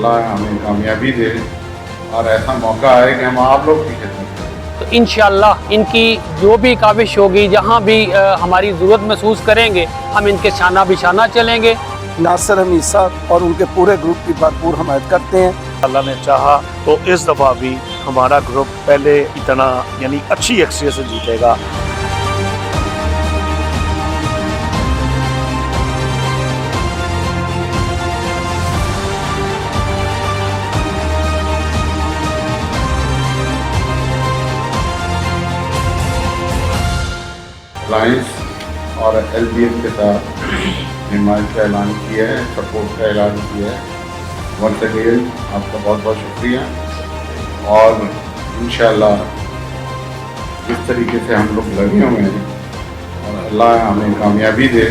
अल्लाह हमें कामयाबी दे और ऐसा मौका आए कि हम आप लोग की खिदमत करें। तो इंशाअल्लाह इनकी जो भी काविश होगी, जहाँ भी हमारी ज़रूरत महसूस करेंगे, हम इनके शाना बिशाना चलेंगे। नासिर हमीद साहब और उनके पूरे ग्रुप की भरपूर हमायत करते हैं। अल्लाह ने चाहा तो इस दफ़ा भी हमारा ग्रुप पहले की तरह यानी अच्छी अक्सरियत से जीतेगा। अलायंस और LBF के साथ हिमायत का ऐलान किया है, सपोर्ट का ऐलान किया है। वंस अगेन आपका बहुत बहुत शुक्रिया और इंशाअल्लाह जिस तरीके से हम लोग लगे हुए हैं और अल्लाह हमें कामयाबी दे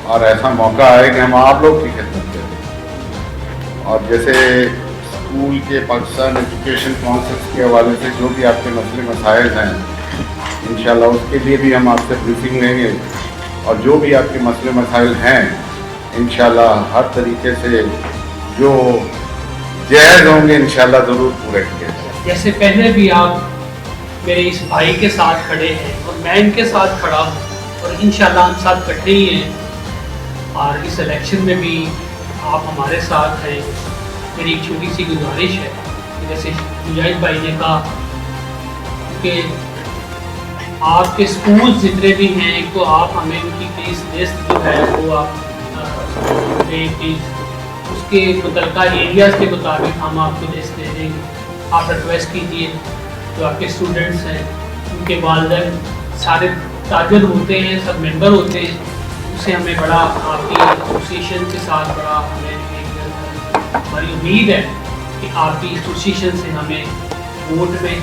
और ऐसा मौका आए कि हम आप लोग की खिदमत करें। और जैसे स्कूल के पाकिस्तान एजुकेशन काउंसिल के हवाले से जो भी आपके मसले मसाइल हैं, इंशाल्लाह उसके लिए भी हम आपसे ब्रीफिंग लेंगे और जो भी आपके मसले मसाइल हैं इंशाल्लाह हर तरीके से जो जायज़ होंगे इंशाल्लाह ज़रूर पूरे किए जाएंगे। जैसे पहले भी आप मेरे इस भाई के साथ खड़े हैं और मैं इनके साथ खड़ा हूँ और इंशाल्लाह हम साथ इकट्ठे ही हैं और इस इलेक्शन में भी आप हमारे साथ हैं। मेरी एक छोटी सी गुजारिश है कि जैसे मुजाहिद भाई ने कहा कि आपके स्कूल जितने भी हैं, एक तो आप हमें उनकी फीस लिस्ट जो है वो आप प्लीज़ उसके मुतल्लिका एरियाज़ के मुताबिक हम आपको लिस्ट दे देंगे। आप रिक्वेस्ट कीजिए जो आपके स्टूडेंट्स हैं उनके वालिदैन सारे ताजर होते हैं, सब मेंबर होते हैं, उससे हमें बड़ा आपकी एसोसिएशन के साथ बड़ा हमें एक हमारी उम्मीद है कि आपकी एसोसिएशन से हमें वोट में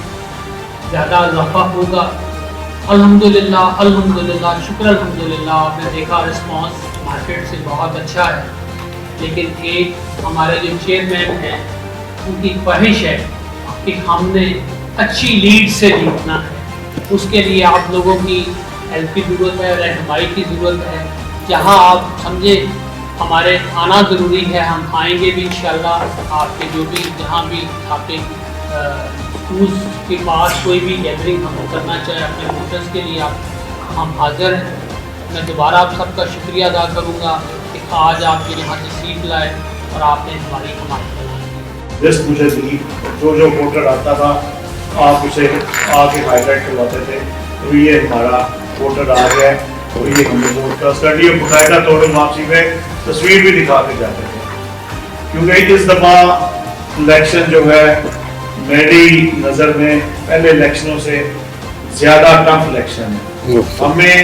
ज़्यादा इजाफा होगा। अल्हम्दुलिल्लाह अल्हम्दुलिल्लाह शुक्र अल्हम्दुलिल्लाह आपने देखा रिस्पांस मार्केट से बहुत अच्छा है, लेकिन एक हमारे जो चेयरमैन हैं उनकी ख्वाहिश है कि हमने अच्छी लीड से जीतना है। उसके लिए आप लोगों की हेल्प की ज़रूरत है, रहनुमाई की ज़रूरत है। जहाँ आप समझे हमारे आना ज़रूरी है, हम आएंगे भी इंशाल्लाह। आपके जो भी जहाँ भी आपके स्कूल के पास कोई भी गैदरिंग हम करना चाहे अपने वोटर्स के लिए हम हाज़िर हैं। मैं दोबारा आप सबका शुक्रिया अदा करूँगा कि आज आप यहाँ से सीट लाए और आपने हमारी हमायत बनाई। लिस्ट मुझे दी, जो वोटर आता था आप उसे आके हाईलाइट करवाते थे, तो ये हमारा वोटर आ गया है और ये हमने वोट का स्टडी और बाकायदा तौर पर वापसी में तस्वीर भी दिखा के जाते थे। क्योंकि इस दफ़ा इलेक्शन जो है मेरी नज़र में पहले इलेक्शनों से ज़्यादा टफ इलेक्शन है। हमें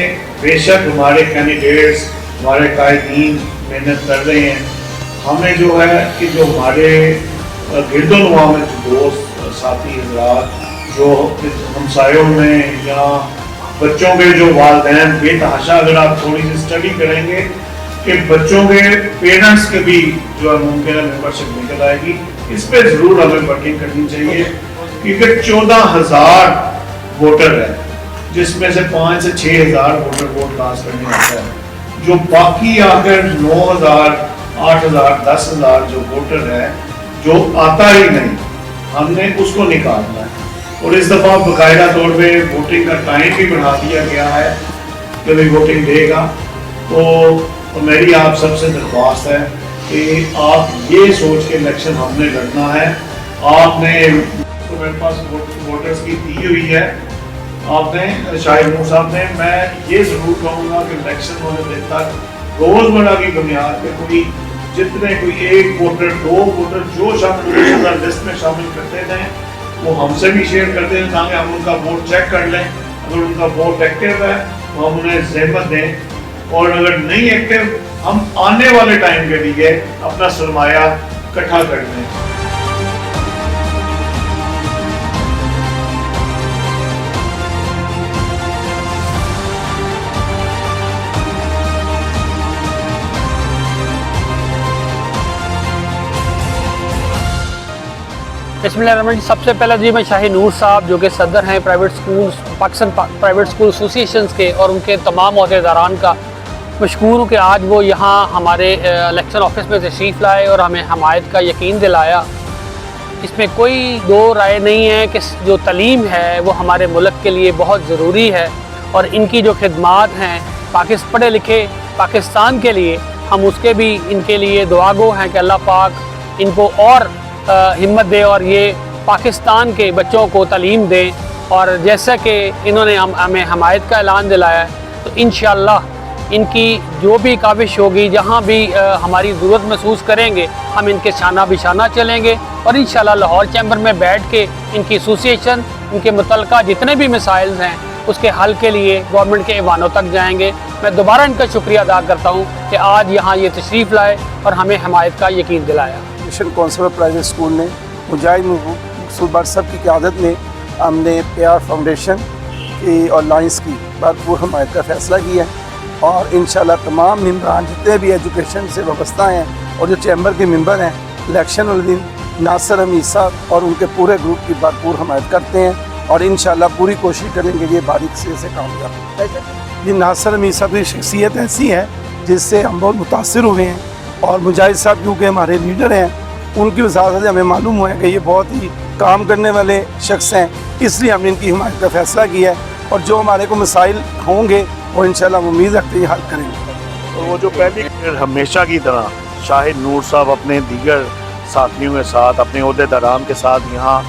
बेशक हमारे कैंडिडेट्स हमारे कायदीन मेहनत कर रहे हैं, हमें जो है कि जो हमारे गिरदोनवा में दोस्त साथी हजरात जो हमसायों में या बच्चों के जो वालिदैन बेतहाशा, अगर आप थोड़ी सी स्टडी करेंगे कि बच्चों के पेरेंट्स के भी जो है मुमकिन मेंबरशिप निकल आएगी। इस पे ज़रूर हमें वर्किंग करनी चाहिए क्योंकि 14,000 वोटर है जिसमें से 5 से 6,000 वोटर वोट कास्ट करने आता है। जो बाकी आकर 9,000 8,000 10,000 जो वोटर है जो आता ही नहीं, हमने उसको निकालना है। और इस दफ़ा बाकायदा तौर पे वोटिंग का टाइम भी बढ़ा दिया गया है कि भाई वोटिंग देगा। तो मेरी आप सबसे दरख्वास्त है कि आप ये सोच के इलेक्शन हमने लड़ना है। आपने तो मेरे पास वोटर्स की दी हुई है आपने शाहिद नूर साहब ने। मैं ये ज़रूर कहूँगा कि इलेक्शन होने दिन तक रोज़मर्रा की बुनियाद पर कोई जितने कोई 1 वोटर 2 वोटर जो शामिल लिस्ट में शामिल करते थे वो हमसे भी शेयर करते हैं ताकि हम उनका वोट चेक कर लें। अगर उनका वोट एक्टिव है तो हम उन्हें ज़हमत दें और अगर नहीं एक्टिव हम आने वाले टाइम के लिए अपना सरमाया इकट्ठा कर लें। बिस्मिल्लाहिर्रहमानिर्रहीम। सबसे पहले जी मैं शाहिद नूर साहब जो कि सदर हैं private school Pakistan private school association के और उनके तमाम अहदेदारान का مشکور ہوں کہ آج وہ یہاں ہمارے الیکشن آفس میں تشریف لائے اور ہمیں حمایت کا یقین دلایا۔ اس میں کوئی دو رائے نہیں ہے کہ جو تعلیم ہے وہ ہمارے ملک کے لیے بہت ضروری ہے، اور ان کی جو خدمات ہیں پڑھے لکھے پاکستان کے لیے، ہم اس کے بھی ان کے لیے دعا گو ہیں کہ اللہ پاک ان کو اور ہمت دے اور یہ پاکستان کے بچوں کو تعلیم دیں۔ اور جیسا کہ انہوں نے ہمیں حمایت کا اعلان دلایا ہے، تو انشاءاللہ ان کی جو بھی کاوش ہوگی، جہاں بھی ہماری ضرورت محسوس کریں گے، ہم ان کے شانہ بشانہ چلیں گے، اور انشاءاللہ لاہور چیمبر میں بیٹھ کے ان کی ایسوسیشن، ان کے متعلقہ جتنے بھی مسائل ہیں اس کے حل کے لیے گورنمنٹ کے ایوانوں تک جائیں گے۔ میں دوبارہ ان کا شکریہ ادا کرتا ہوں کہ آج یہاں یہ تشریف لائے اور ہمیں حمایت کا یقین دلایا۔ مشن کونسل پرائیویٹ اسکول نے مجاہد مقصود بٹ صاحب کی قیادت میں ہم نے پیار فاؤنڈیشن کی اور لائنس کی بھرپور حمایت کا فیصلہ کیا ہے، اور انشاءاللہ تمام ممبران جتنے بھی ایجوکیشن سے وابستہ ہیں اور جو چیمبر کے ممبر ہیں، الیکشن والے دن ناصر حمید صاحب اور ان کے پورے گروپ کی بھرپور حمایت کرتے ہیں، اور انشاءاللہ پوری کوشش کریں گے یہ باریکی سے کامیاب ہو۔ یہ ناصر حمید صاحب کی شخصیت ایسی ہے جس سے ہم بہت متاثر ہوئے ہیں، اور مجاہد صاحب کیونکہ ہمارے لیڈر ہیں، ان کی وجہ سے ہمیں معلوم ہوا ہے کہ یہ بہت ہی کام کرنے والے شخص ہیں، اس لیے ہم نے ان کی حمایت کا فیصلہ کیا ہے، اور جو ہمارے کو مسائل ہوں گے وہ انشاءاللہ امید رکھتے ہیں حل کریں گے۔ اور وہ جو پہلی ہمیشہ کی طرح شاہد نور صاحب اپنے دیگر ساتھیوں کے ساتھ، اپنے عہدیداران کے ساتھ یہاں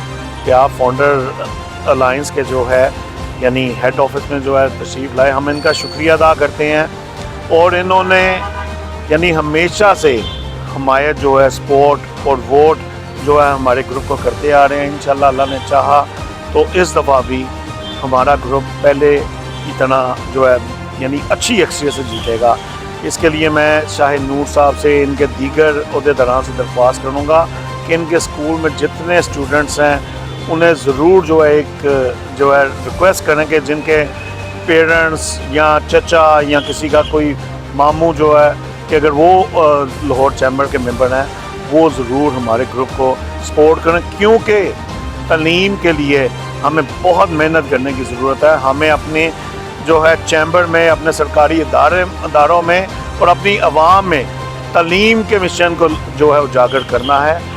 پیار فاؤنڈر الائنس کے جو ہے یعنی ہیڈ آفس میں جو ہے تشریف لائے، ہم ان کا شکریہ ادا کرتے ہیں، اور انہوں نے یعنی ہمیشہ سے حمایت جو ہے سپورٹ اور ووٹ جو ہے ہمارے گروپ کو کرتے آ رہے ہیں۔ انشاءاللہ اللہ نے چاہا تو اس دفعہ بھی ہمارا گروپ پہلے کی طرح جو ہے یعنی اچھی اکثریت سے جیتے گا۔ اس کے لیے میں شاہد نور صاحب سے، ان کے دیگر عہدیداران سے درخواست کروں گا کہ ان کے اسکول میں جتنے اسٹوڈنٹس ہیں انہیں ضرور جو ہے ایک جو ہے ریکویسٹ کریں کہ جن کے پیرنٹس یا چچا یا کسی کا کوئی ماموں جو ہے کہ اگر وہ لاہور چیمبر کے ممبر ہیں، وہ ضرور ہمارے گروپ کو سپورٹ کریں، کیونکہ تعلیم کے لیے ہمیں بہت محنت کرنے کی ضرورت ہے۔ ہمیں اپنے جو ہے چیمبر میں، اپنے سرکاری اداروں میں اور اپنی عوام میں تعلیم کے مشن کو جو ہے اجاگر کرنا ہے۔